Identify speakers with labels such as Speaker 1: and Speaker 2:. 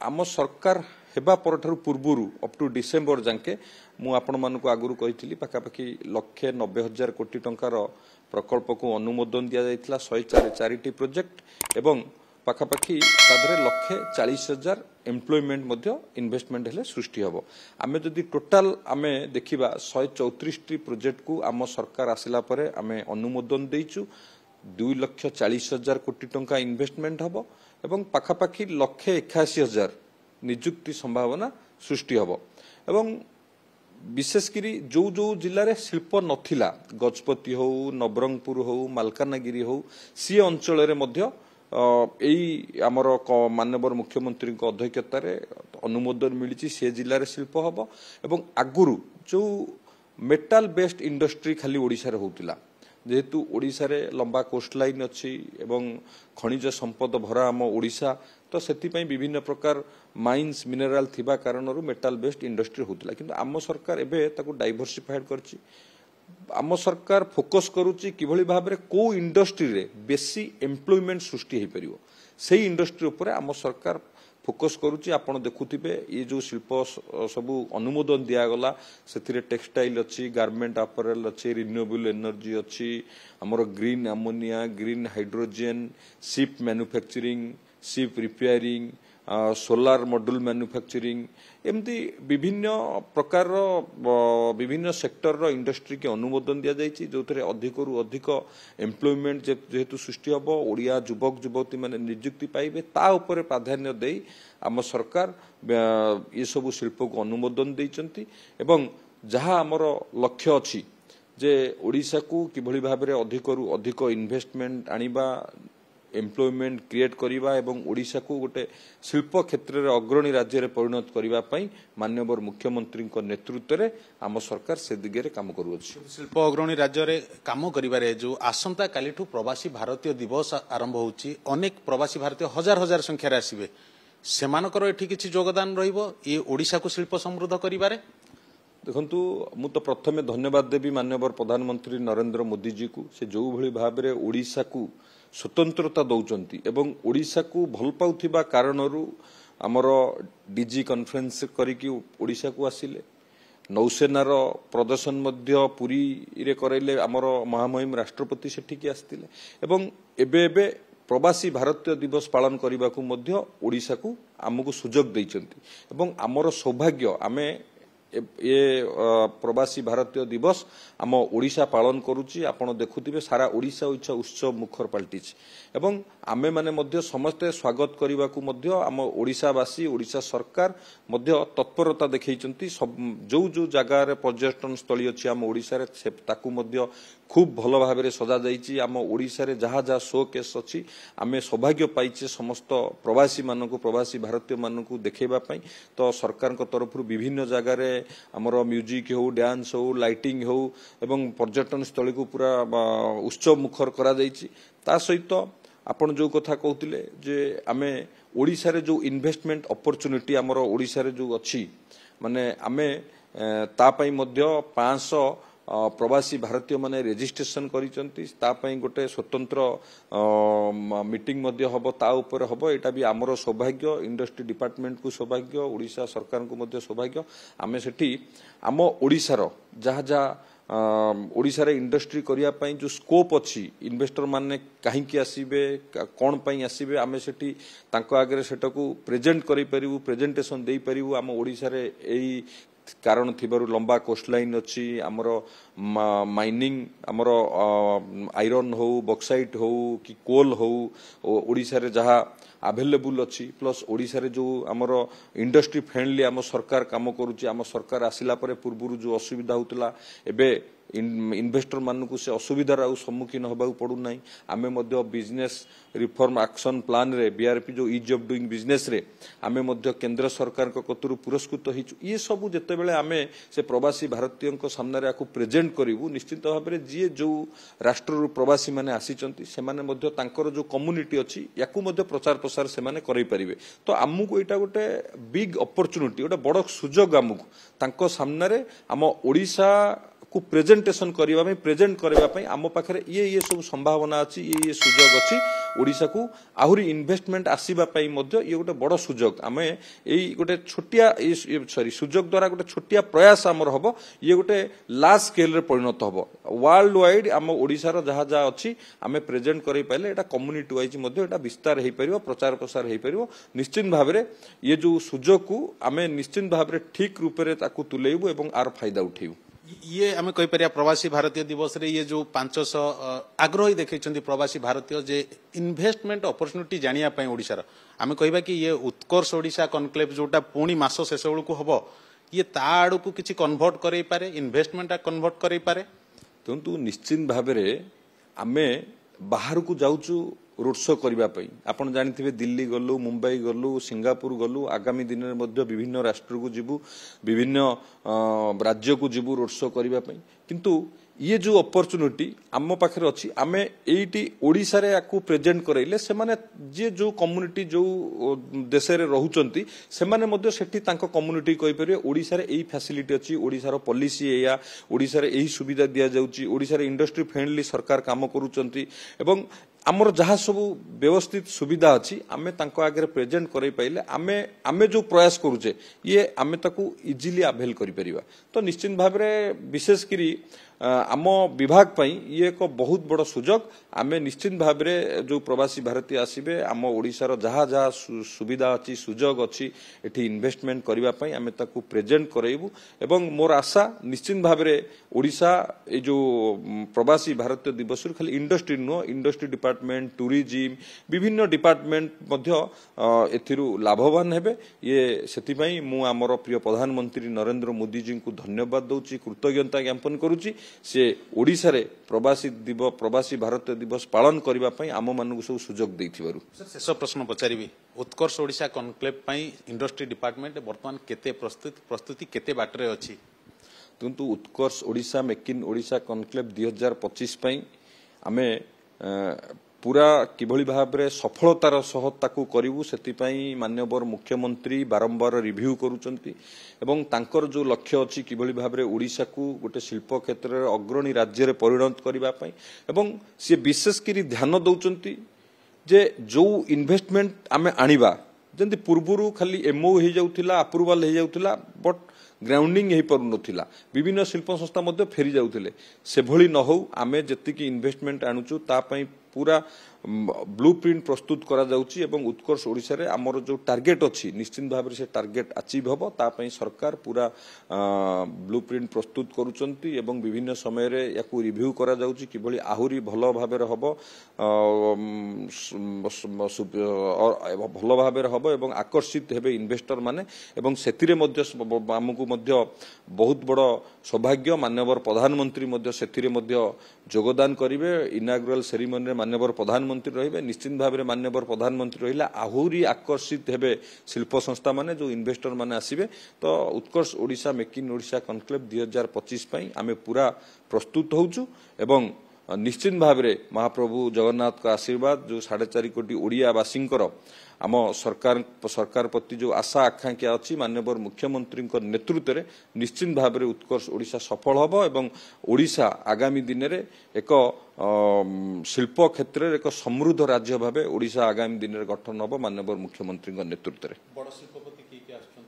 Speaker 1: आम सरकार हेबा परठारु पूर्वरु अप टू डिसेम्बर जाके मु आपण मानकु आगुरु कहिथिली पाखापाखि 1,90,000 कोटी टंकार प्रकल्प को अनुमोदन दिया जाइथिला 104 प्रोजेक्ट एवं पाखापाखि तादरे 1,40,000 एम्प्लॉयमेंट मध्य इन्वेस्टमेंट हेले सृष्टि हबो। आमे जदि टोटाल आमे देखिबा 134 प्रोजेक्ट को आम सरकार आसिला परे आमे अनुमोदन देइचु 2,40,000 कोटी टंका इन्वेस्टमेंट हबो एवं पाखापाखि 1,81,000 नियुक्ति संभावना सृष्टि हबो एवं विशेषकर जो जो जिले में शिल्प नथिला गजपति हो नवरंगपुर हो मालकानगिरी हो सी अंचल आमर माननीय मुख्यमंत्री अध्यक्षतार अनुमोदन मिली से जिले में शिल्प हम एवं आगुरु जो मेटाल बेस्ड इंडस्ट्री खाली ओडिशा रे होतिला जेहेतु ओडिशा रे लंबा कोस्टलाइन अच्छी एवं खनिज संपद भरा आम ओडिशा तो सेतिपई विभिन्न प्रकार माइन्स मिनराल थिबा कारणरू मेटाल बेस्ड इंडस्ट्री होतिला किंतु आम सरकार एबे ताकू डाइवर्सिफाइड करछि। आम सरकार फोकस करूची किभली भाबरे को इंडस्ट्री रे बेसी एम्प्लॉयमेंट सृष्टि हे परिवो सेही इंडस्ट्री ऊपर आम सरकार फोकस करूची। आपण देखुथिबे ये जो शिल्प सबु अनुमोदन दिया गला सेथिरे टेक्सटाइल अच्छी गारमेंट अपरेल अच्छी रिन्यूएबल एनर्जी अच्छी हमर green ammonia green hydrogen ship manufacturing ship repairing solar module manufacturing एमती विभिन्न प्रकार विभिन्न सेक्टर रो इंडस्ट्री के अनुमोदन दिया जाइछि जो थरे अधिक रु अधिक एम्प्लॉयमेंट जेहेतु सृष्टि हबो ओडिया युवक युवती माने नियुक्ति पाइबे ता ऊपर प्राधान्य देई आम सरकार ये सब शिल्प को अनुमोदन देइचंती एवं जहाँ आमर लक्ष्य अछि जे ओडिशा को किभली भाबरे अधिक रु अधिक इन्वेस्टमेंट आनिबा एम्प्लॉयमेंट क्रिएट करिबा एवं ओडिशा को गोटे शिल्प क्षेत्र रे अग्रणी राज्य रे परिणत करिबा पई माननीय मुख्यमंत्री नेतृत्व रे आम सरकार से दिगे रे काम करूछि।
Speaker 2: शिल्प अग्रणी राज्य रे काम करिबारे जो आसंता कालीठू प्रवासी भारतीय दिवस आरंभ होछि अनेक प्रवासी भारतीय हजार हजार संख्या रे आसीबे सेमानकर एठी किछि योगदान रहिबो ए ओडिशा को शिल्प समृद्ध करिबारे।
Speaker 1: देखंतु मु तो प्रथमे धन्यवाद देवी माननीय प्रधानमंत्री नरेंद्र मोदी जी को से जो भली भाबरे ओडिशा को स्वतंत्रता दौचंती एवं ओडिशा को भल पाउथिबा कारणरू आमर डीजी कॉन्फ्रेंस करिकि ओडिशा को आसिले नौसेनार प्रदर्शन मध्य पुरी रे करैले आमर महामहिम राष्ट्रपति सेठिकी आस्तिले एवं एबे प्रवासी भारतीय दिवस पालन करने को मध्य ओडिशा को आमको सुजोग दैचंती एवं आमर सौभाग्य आमे ये प्रवासी भारतीय दिवस आम ओडिशा पालन करुची। आपण देखुथिबे सारा ओडिशा इच्छा उत्सव मुखर पलटिछि एवं आमे माने मध्य समस्ते स्वागत करने को मध्य आम ओडिशावासी ओडिशा सरकार मध्य तत्परता देखैचंती जो जो जगार पर्यटन स्थली अछि आम ओडिशा रे ताकू मध्य खूब भल भाव में सजा जाइछि। आम ओडिशा रे जहाँ जहाँ शो केस अछि आमे सौभाग्य पाइछे समस्त प्रवासी मानकु प्रवासी भारतीय मानकु देखैबा पई तो सरकार को तरफ विभिन्न जगार आमर म्यूजिक हो डांस हो लाइटिंग हो एवं पर्यटन स्थली को पूरा उत्सव मुखर करा जाइछि। ता सहित आपण जो कथा कहउतिले जे आमे ओडिशा रे जो इन्वेस्टमेंट अपॉर्चुनिटी आमर ओडिशा रे जो अछि माने आमे ता पई मध्य 500 प्रवासी भारतीय माने रेजिस्ट्रेशन करिसंती ता पई गोटे स्वतंत्र मीटिंग मध्य हबो ता ऊपर हबो एटा भी आमर सौभाग्य इंडस्ट्री डिपार्टमेंट को सौभाग्य ओडिशा सरकार को मध्य सौभाग्य आमे सेठी आम ओडिशा रो जहाँ जहाँ ओडिशा रे इंडस्ट्री करिया पई जो स्कोप अछि इन्वेस्टर माने काहींकी आसीबे कोन पई आसीबे आमे सेठी तांको आगे सेटा को प्रेजेंट करि परिबु प्रेजेंटेशन देई परिबु आम ओडिशा रे एई कारण थिबारु लंबा कोस्टलाइन अच्छी आमर माइनिंग आमर आयरन हो बक्साइट हो कि कोल हो ओडिशा रे जहाँ अवेलेबल अच्छी प्लस ओडिशा रे जो आमर इंडस्ट्री फ्रेंडली आम सरकार काम करुची आम सरकार आसिला परे पूर्वरु जो असुविधा होतला एबे इन्वेस्टर मानकु से असुविधार सम्मुखीन होबाकु पड़ू नाही। आमे मध्य बिजनेस रिफॉर्म एक्शन प्लान रे बीआरपी जो इज ऑफ डूइंग बिजनेस रे आमे मध्य केंद्र सरकार को कतरु पुरस्कृत हिचु ये सब जेते बेले आमे से प्रवासी भारतीय को सामने रे आकु प्रेजेंट करिवु निश्चित भाव में जी जो राष्ट्र प्रवासी माने आसीचंती से माने मध्य तांकर जो कम्युनिटी अछि याकु मध्य प्रचार प्रसार से माने करै परिबे तो आमुको एटा गोटे बिग अपॉर्चुनिटी गोटे बड़ सुजोग आमुको तांको सामने रे आम ओडिशा ତାକୁ ପ୍ରେଜେଣ୍ଟେସନ କରିବା ପାଇଁ ପ୍ରେଜେଣ୍ଟ କରିବା ପାଇଁ ଆମ ପାଖରେ ଇଏ ସବୁ ସମ୍ଭାବନା ଅଛି ଇଏ ସୁଯୋଗ ଅଛି ଓଡ଼ିଶାକୁ ଆହୁରି ଇନଭେଷ୍ଟମେଣ୍ଟ ଆସିବା ପାଇଁ ମଧ୍ୟ ଇଏ ଗୋଟେ ବଡ଼ ସୁଯୋଗ ଆମେ ଏଇ ଗୋଟେ ଛୋଟିଆ ସୁଯୋଗ ଦ୍ୱାରା ଗୋଟେ ଛୋଟିଆ ପ୍ରୟାସ ଆମର ହବ ଇଏ ଗୋଟେ ଲାର୍ଜ ସ୍କେଲରେ ପରିଣତ ହବ ୱାର୍ଲଡ ୱାଇଡ୍ ଆମ ଓଡ଼ିଶାର ଯାହା ଯାହା ଅଛି ଆମେ ପ୍ରେଜେଣ୍ଟ କରାଇ ପାଇଲେ ଏଇଟା କମ୍ୟୁନିଟି ୱାଇଜ୍ ମଧ୍ୟ ଏଇଟା ବିସ୍ତାର ହେଇପାରିବ ପ୍ରଚାର ପ୍ରସାର ହେଇପାରିବ ନିଶ୍ଚିତ ଭାବରେ ଇଏ ଯୋଉ ସୁଯୋଗକୁ ଆମେ ନିଶ୍ଚିତ ଭାବରେ ଠିକ ରୂପରେ ତାକୁ ତୁଲେଇବୁ ଏବଂ ଆର ଫାଇଦା ଉଠେଇବୁ
Speaker 2: ये आम कहीपर प्रवासी भारतीय दिवस रे ये जो 500 आग्रही देखते प्रवासी भारतीय जे इन्वेस्टमेंट अपॉर्चुनिटी जानिया पई ओडिशार आम कहबा कि ये उत्कर्ष ओडिशा कनक्लेव जोटा पुणी मास शेष बेलू हम ये ता आड़ को किसी कन्वर्ट कर पारे इन्वेस्टमेंट कन्वर्ट कर पारे
Speaker 1: तो निश्चित भाव आमे बाहर को जाऊचु रोड शो करने आपड़ जानी दिल्ली गलु मुंबई गलु सिंगापुर गलु आगामी दिन में विभिन्न राष्ट्र को जीवु विभिन्न राज्य को जीवु रोड शो करने किंतु ये जो अपॉर्चुनिटी आम पाखे अच्छी आम एटी ओडिशा रे याकू प्रेजेंट कराइले से माने जे जो कम्युनिटी जो देश रे रहउचंती से माने मध्य सेठी तांको कम्युनिटी कहि परिबे ओडिशा रे एई फैसिलिटी अछि ओडिशा रो पॉलिसी एया ओडिशा रे एई सुविधा दिया जाउची ओडिशा रे इंडस्ट्री फ्रेंडली सरकार काम करूचंती एवं आमर जहाँ सब व्यवस्थित सुविधा अच्छी आमे तांको आगे प्रेजेंट करई पाइले आमे आमे जो प्रयास करूचे ये आमे ताकू इजिली अवेल करि परिबा तो निश्चित भाव में विशेष करी आम विभाग पई ये एक बहुत बड़ सुजोग आमे निश्चित भाव में जो प्रवासी भारतीय आसीबे आम ओडिशार जहाँ जहाँ सुविधा अच्छी सुजोग अच्छी एठी इन्वेस्टमेंट करबा पई आमे ताकू प्रेजेंट करैबू एवं मोर आशा निश्चित भाव में ओडिशा ए जो प्रवासी भारतीय दिवस खाली इंडस्ट्री नुह इंडस्ट्री डिपार्टमेंट टूरिज्म विभिन्न डिपार्टमेंट मध्य एथिरु लाभवान हेबे ये सेतिपई मु आमर प्रिय प्रधानमंत्री नरेंद्र मोदी जी को धन्यवाद दउची कृतज्ञता ज्ञापन करूची से ओडिशा रे प्रवासी भारतीय दिवस पालन करबा पई आम मानकु सब सुजोग दैथिबारु
Speaker 2: शेष प्रश्न पचारिबी उत्कर्ष ओडिशा कनक्लेव पई इंडस्ट्री डिपार्टमेंट वर्तमान केते प्रस्तुति केते बाटरे अछि
Speaker 1: किंतु Utkarsh Odisha make in Odisha conclave 2025 पई आमे पूरा किभली भाव में सफलतार सह ताकू करिवु सेतिपई माननीय मुख्यमंत्री बारंबार रिव्यू करूचंती एवं तांकर जो लक्ष्य अछि किभली भाव में ओडिशा को गोटे शिल्प क्षेत्र में अग्रणी राज्य रे परिणत करबा पई एवं से विशेष करी ध्यान दउचंती जे जो इन्वेस्टमेंट आमे आनिबा जंती पूर्वरु खाली एमओ हे जाउथिला अप्रूवल हे जाउथिला बट ग्राउंडिंग हो पार नाला विभिन्न शिल्प संस्था मध्य फेरी जाउथिले से भली न हो आमे जतिकी इन्वेस्टमेंट आणुचु तापई पूरा ब्लूप्रिंट प्रस्तुत करा जाउची एवं उत्कर्ष ओडिशा रे हमर जो टार्गेट अछि निश्चित भाव से टार्गेट अचीव हबो तापई सरकार पूरा ब्लूप्रिंट प्रस्तुत करूचंती एवं विभिन्न समय रे याकू रिव्यू करा जाउची किभली आहुरी भलो भाबे रे हबो भलो भाबे रे हबो एवं आकर्षित हेबे इन्वेस्टर माने एवं सेतिरे मध्य हमकु मध्य बहुत बड़ सौभाग्य माननीय प्रधानमंत्री मध्य सेतिरे मध्य योगदान करिवे इनागुरल सेरेमनी रे माननीय प्रधानमंत्री रहिबे निश्चित भाव में माननीय प्रधानमंत्री रहिला आहुरी आकर्षित हेबे शिल्प संस्था माने जो इन्वेस्टर माने आसीबे तो Utkarsh Odisha make in Odisha conclave 2025 पई आमे पूरा प्रस्तुत होउचु एवं निश्चित भाव में महाप्रभु जगन्नाथ का आशीर्वाद जो 4.5 कोटी ओडिया वासींकर आम सरकार प्रति जो आशा आकांक्षा अच्छी माननीय मुख्यमंत्री नेतृत्व में निश्चित भाव में उत्कर्ष ओडिशा सफल हब एवं ओडिशा आगामी दिन में एक शिल्प क्षेत्र में एक समृद्ध राज्य भाव ओडिशा आगामी दिन में गठन हब माननीय मुख्यमंत्री नेतृत्व में।